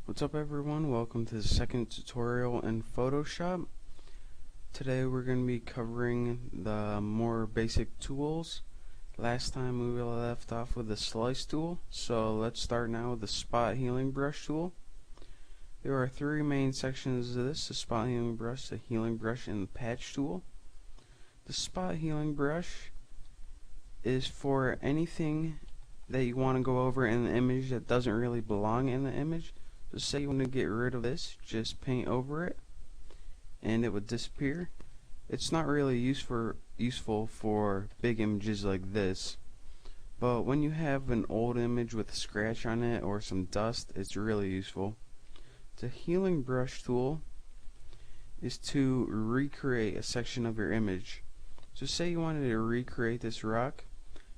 What's up everyone, welcome to the second tutorial in Photoshop. Today we're going to be covering the more basic tools. Last time we left off with the slice tool, so let's start now with the spot healing brush tool. There are three main sections of this: the spot healing brush, the healing brush, and the patch tool. The spot healing brush is for anything that you want to go over in the image that doesn't really belong in the image. So say you want to get rid of this, just paint over it and it would disappear. It's not really useful for big images like this, but when you have an old image with a scratch on it or some dust, it's really useful. The healing brush tool is to recreate a section of your image. So say you wanted to recreate this rock,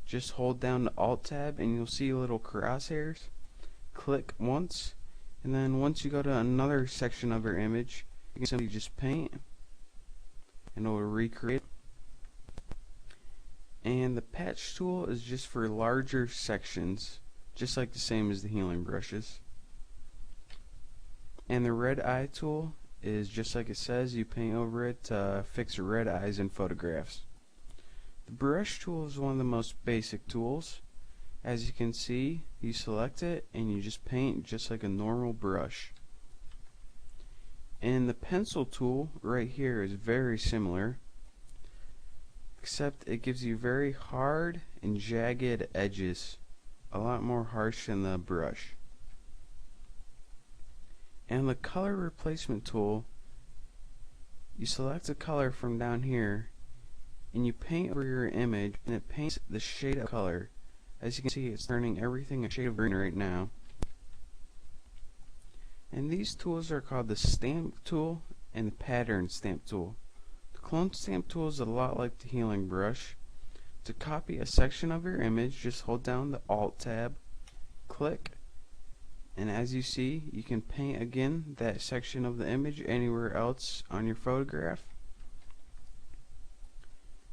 just hold down the Alt tab and you'll see little crosshairs. Click once, and then once you go to another section of your image, you can simply just paint and it will recreate. And the patch tool is just for larger sections, just like the same as the healing brushes. And the red eye tool is just like it says, you paint over it to fix red eyes in photographs. The brush tool is one of the most basic tools. As you can see, you select it and you just paint just like a normal brush. And the pencil tool right here is very similar, except it gives you very hard and jagged edges, a lot more harsh than the brush. And the color replacement tool, you select a color from down here and you paint over your image and it paints the shade of color. As you can see, it's turning everything a shade of green right now. And these tools are called the stamp tool and the pattern stamp tool. The clone stamp tool is a lot like the healing brush. To copy a section of your image, just hold down the Alt tab, click, and as you see, you can paint again that section of the image anywhere else on your photograph.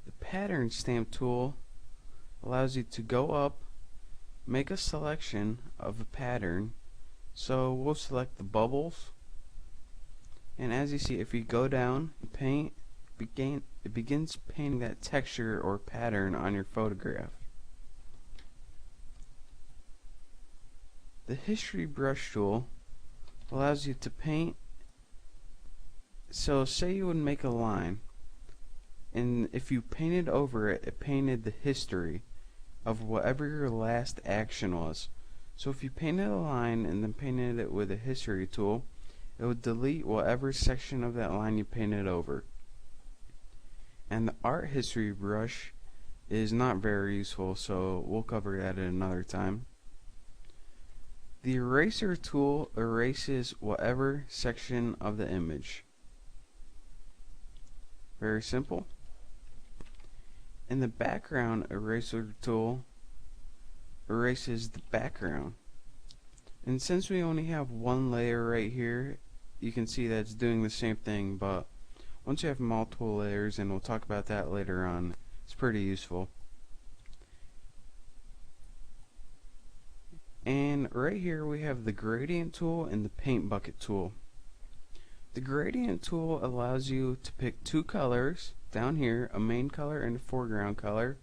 The pattern stamp tool allows you to go up, make a selection of a pattern. So we'll select the bubbles, and as you see, if you go down and paint, it begins painting that texture or pattern on your photograph. The history brush tool allows you to paint. So say you would make a line, and if you painted over it, it painted the history of whatever your last action was. So if you painted a line and then painted it with a history tool, it would delete whatever section of that line you painted over. And the art history brush is not very useful, so we'll cover that at another time. The eraser tool erases whatever section of the image. Very simple. And the background eraser tool erases the background. And since we only have one layer right here, you can see that it's doing the same thing, but once you have multiple layers, and we'll talk about that later on, it's pretty useful. And right here we have the gradient tool and the paint bucket tool. The gradient tool allows you to pick two colors down here, a main color and a foreground color,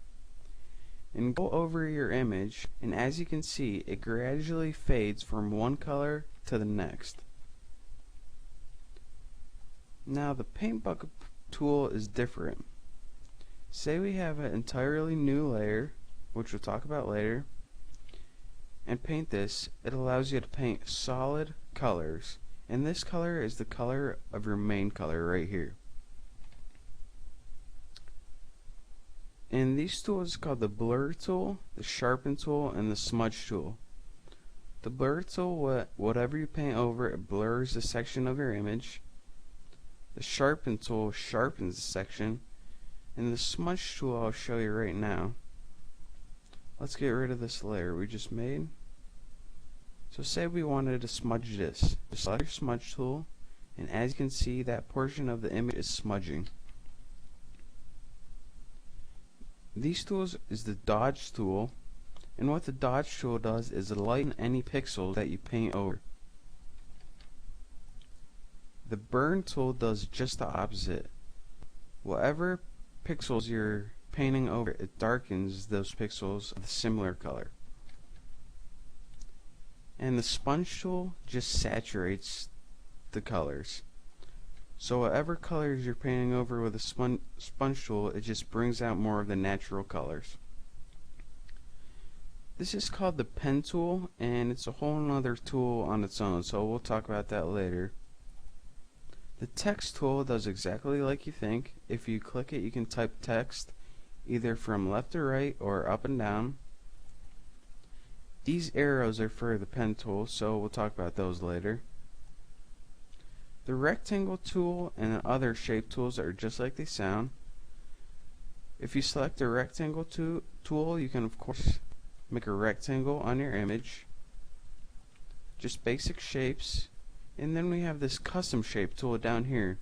and go over your image, and as you can see, it gradually fades from one color to the next. Now the paint bucket tool is different. Say we have an entirely new layer, which we'll talk about later, and paint this. It allows you to paint solid colors, and this color is the color of your main color right here. And these tools are called the blur tool, the sharpen tool, and the smudge tool. The blur tool, whatever you paint over, it blurs the section of your image. The sharpen tool sharpens the section, and the smudge tool I'll show you right now. Let's get rid of this layer we just made. So say we wanted to smudge this. Just select your smudge tool, and as you can see, that portion of the image is smudging. These tools is the dodge tool, and what the dodge tool does is lighten any pixels that you paint over. The burn tool does just the opposite. Whatever pixels you're painting over, it darkens those pixels of a similar color. And the sponge tool just saturates the colors. So whatever colors you're painting over with a sponge tool, it just brings out more of the natural colors. This is called the pen tool, and it's a whole nother tool on its own, so we'll talk about that later. The text tool does exactly like you think. If you click it, you can type text either from left to right or up and down. These arrows are for the pen tool, so we'll talk about those later. The rectangle tool and other shape tools are just like they sound. If you select the rectangle tool, you can of course make a rectangle on your image. Just basic shapes. And then we have this custom shape tool down here.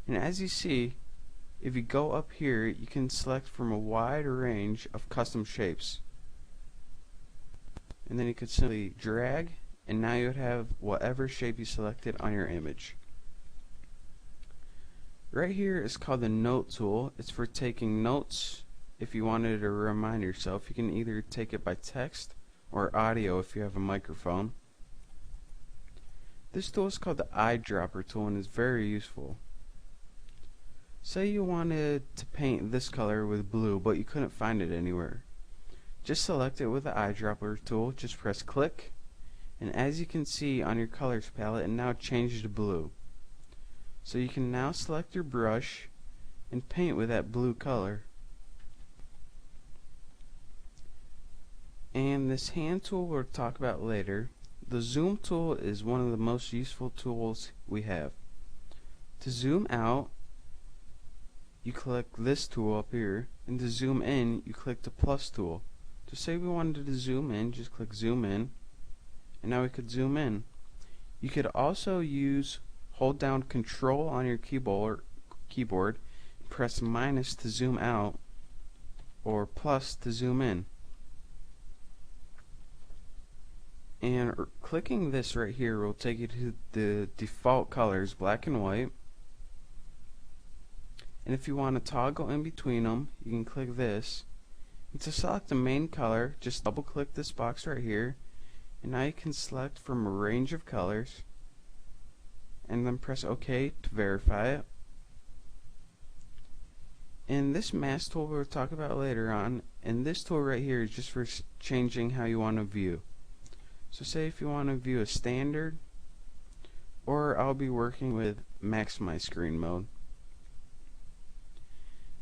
And as you see, if you go up here, you can select from a wide range of custom shapes. And then you could simply drag, and now you would have whatever shape you selected on your image. Right here is called the note tool. It's for taking notes. If you wanted to remind yourself, you can either take it by text or audio if you have a microphone. This tool is called the eyedropper tool and is very useful. Say you wanted to paint this color with blue, but you couldn't find it anywhere. Just select it with the eyedropper tool, just press click, and as you can see on your colors palette, it now changed to blue. So you can now select your brush and paint with that blue color. And this hand tool we'll talk about later. The zoom tool is one of the most useful tools we have. To zoom out, you click this tool up here, and to zoom in, you click the plus tool. To say we wanted to zoom in, just click zoom in, and now we could zoom in. You could also hold down Control on your keyboard, press minus to zoom out, or plus to zoom in. And clicking this right here will take you to the default colors, black and white. And if you want to toggle in between them, you can click this. And to select the main color, just double click this box right here, and now you can select from a range of colors, and then press OK to verify it. And this mask tool we'll talk about later on, and this tool right here is just for changing how you want to view. So say if you want to view a standard, or I'll be working with maximize screen mode.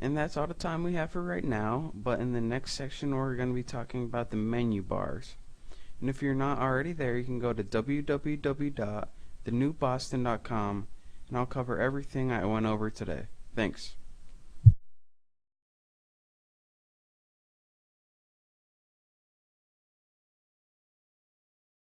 And that's all the time we have for right now, but in the next section we're going to be talking about the menu bars. And if you're not already there, you can go to www.thenewboston.com, and I'll cover everything I went over today. Thanks.